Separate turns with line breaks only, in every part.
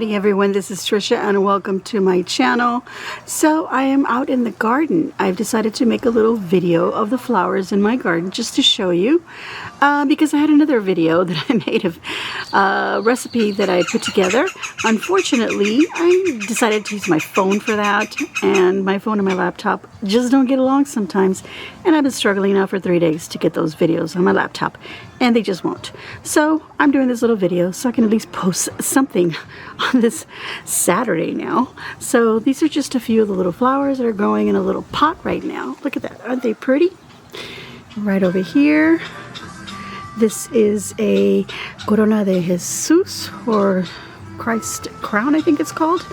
Howdy everyone, this is Tricia and welcome to my channel. So I am out in the garden. I've decided to make a little video of the flowers in my garden just to show you because I had another video that I made of a recipe that I put together. Unfortunately, I decided to use my phone for that, and my phone and my laptop just don't get along sometimes, and I've been struggling now for 3 days to get those videos on my laptop, and they just won't. So I'm doing this little video so I can at least post something on this Saturday now. So these are just a few of the little flowers that are growing in a little pot right now. Look at that, aren't they pretty? Right over here, this is a Corona de Jesus, or Christ crown I think it's called.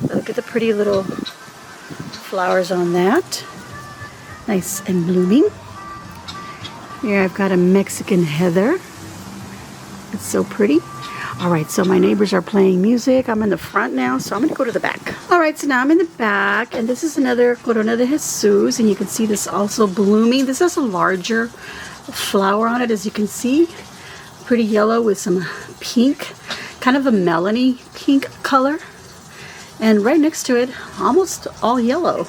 Look at the pretty little flowers on that, nice and blooming. Here I've got a Mexican heather. It's so pretty. Alright, so my neighbors are playing music. I'm in the front now, so I'm going to go to the back. Alright, so now I'm in the back, and this is another Corona de Jesus, and you can see this also blooming. This has a larger flower on it, as you can see. Pretty yellow with some pink, kind of a melony pink color. And right next to it, almost all yellow.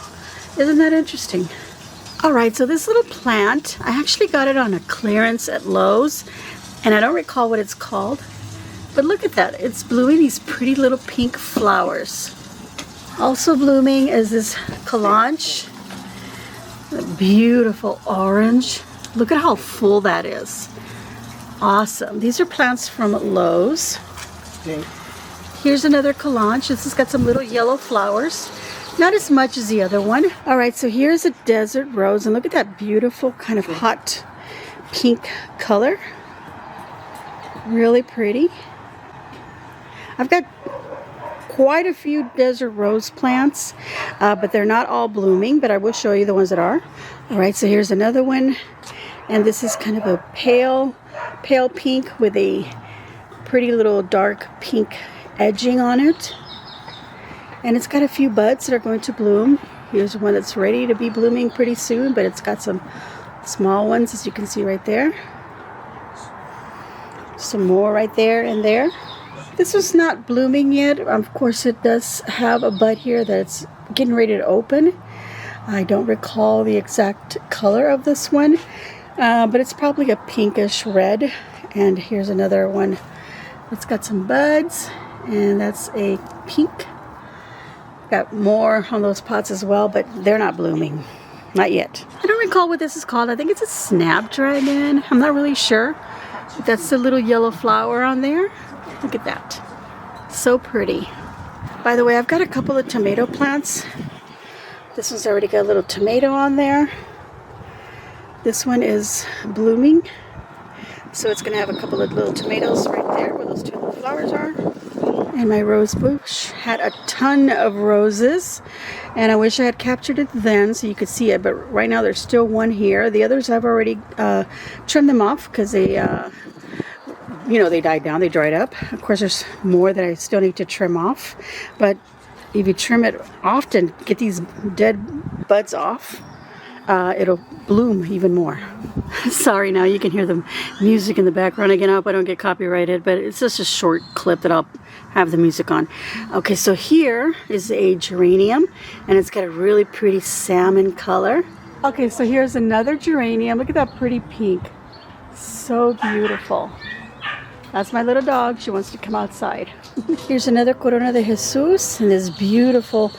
Isn't that interesting? Alright, so this little plant, I actually got it on a clearance at Lowe's, and I don't recall what it's called. But look at that, it's blooming these pretty little pink flowers. Also blooming is this calanche, beautiful orange. Look at how full that is. Awesome. These are plants from Lowe's. Okay. Here's another calanche. This has got some little yellow flowers. Not as much as the other one. Alright, so here's a desert rose, and look at that beautiful kind of hot pink color. Really pretty. I've got quite a few desert rose plants, but they're not all blooming, but I will show you the ones that are. Alright, so here's another one, and this is kind of a pale pink with a pretty little dark pink edging on it. And it's got a few buds that are going to bloom. Here's one that's ready to be blooming pretty soon, but it's got some small ones, as you can see right there. Some more right there and there. This is not blooming yet. Of course, it does have a bud here that's getting ready to open. I don't recall the exact color of this one, but it's probably a pinkish red. And here's another one that's got some buds, and that's a pink. Got more on those pots as well, but they're not blooming. Not yet. I don't recall what this is called. I think it's a snapdragon. I'm not really sure. That's the little yellow flower on there. Look at that. So pretty. By the way, I've got a couple of tomato plants. This one's already got a little tomato on there. This one is blooming. So it's going to have a couple of little tomatoes right there where those two little flowers are. And my rose bush had a ton of roses, and I wish I had captured it then so you could see it, but right now there's still one here. The others I've already trimmed them off because they they died down, they dried up. Of course, there's more that I still need to trim off, but if you trim it often, get these dead buds off, it'll bloom even more. Sorry, now you can hear the music in the background again. I hope I don't get copyrighted, but it's just a short clip that I'll have the music on. Okay, so here is a geranium, and it's got a really pretty salmon color. Okay, so here's another geranium. Look at that pretty pink. So beautiful. That's my little dog. She wants to come outside. Here's another Corona de Jesus, and this beautiful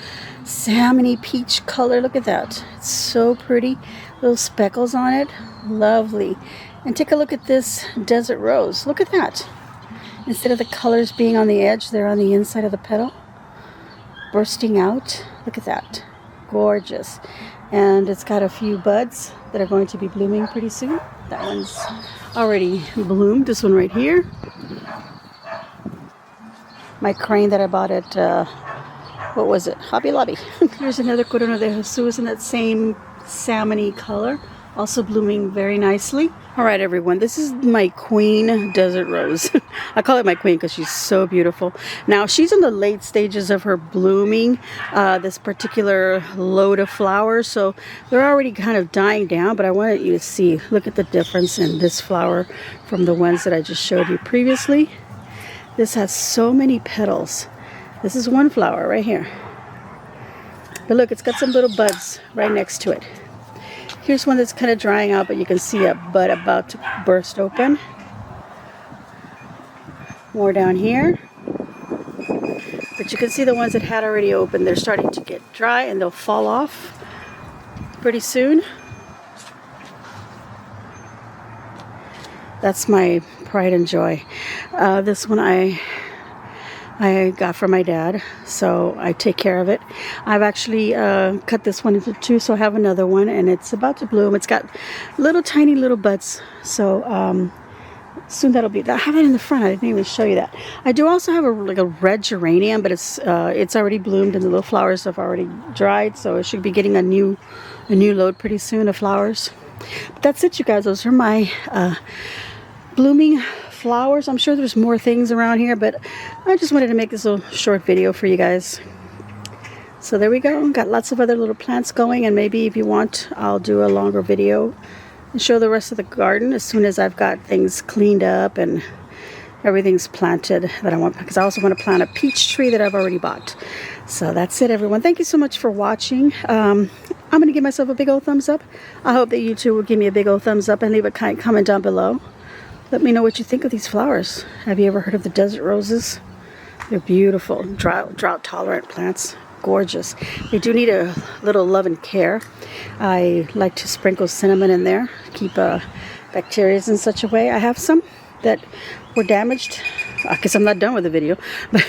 salmony peach color. Look at that. It's so pretty. Little speckles on it. Lovely. And take a look at this desert rose. Look at that. Instead of the colors being on the edge, they're on the inside of the petal, bursting out. Look at that. Gorgeous. And it's got a few buds that are going to be blooming pretty soon. That one's already bloomed. This one right here. My crane that I bought at, what was it? Hobby Lobby. Here's another Corona de Jesus in that same salmony color. Also blooming very nicely. Alright everyone, this is my queen desert rose. I call it my queen because she's so beautiful. Now she's in the late stages of her blooming, this particular load of flowers, so they're already kind of dying down, but I wanted you to see, look at the difference in this flower from the ones that I just showed you previously. This has so many petals. This is one flower right here. But look, it's got some little buds right next to it. Here's one that's kind of drying out, but you can see a bud about to burst open. More down here. But you can see the ones that had already opened, they're starting to get dry and they'll fall off pretty soon. That's my pride and joy. This one I got from my dad, so I take care of it. I've actually cut this one into two, so I have another one, and it's about to bloom. It's got little tiny little buds, so soon that'll be. I have it in the front. I didn't even show you that. I do also have a red geranium, but it's already bloomed and the little flowers have already dried, so it should be getting a new load pretty soon of flowers. But that's it, you guys. Those are my blooming flowers. I'm sure there's more things around here, but I just wanted to make this little short video for you guys. So there we go. Got lots of other little plants going, and maybe if you want, I'll do a longer video and show the rest of the garden as soon as I've got things cleaned up and everything's planted that I want, because I also want to plant a peach tree that I've already bought. So that's it, everyone. Thank you so much for watching. I'm going to give myself a big old thumbs up. I hope that you too will give me a big old thumbs up and leave a comment down below. Let me know what you think of these flowers. Have you ever heard of the desert roses? They're beautiful, drought tolerant plants. Gorgeous. They do need a little love and care. I like to sprinkle cinnamon in there, keep bacteria in such a way. I have some that were damaged. I guess I'm not done with the video, but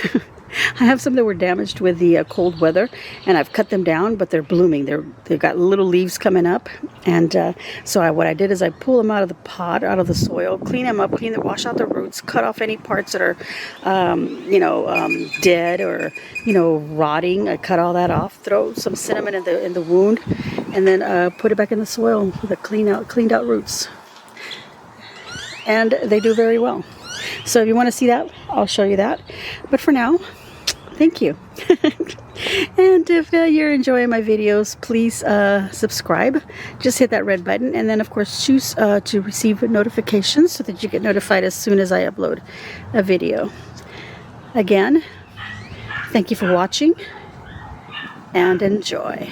I have some that were damaged with the cold weather, and I've cut them down, but they're blooming. They've got little leaves coming up, and so what I did is I pull them out of the pot, out of the soil, clean them up, wash out the roots, cut off any parts that are, dead or rotting. I cut all that off, throw some cinnamon in the wound, and then put it back in the soil with the cleaned out roots, and they do very well. So if you want to see that, I'll show you that. But for now, thank you. And if you're enjoying my videos, please subscribe. Just hit that red button, and then of course choose to receive notifications so that you get notified as soon as I upload a video. Again, thank you for watching, and enjoy.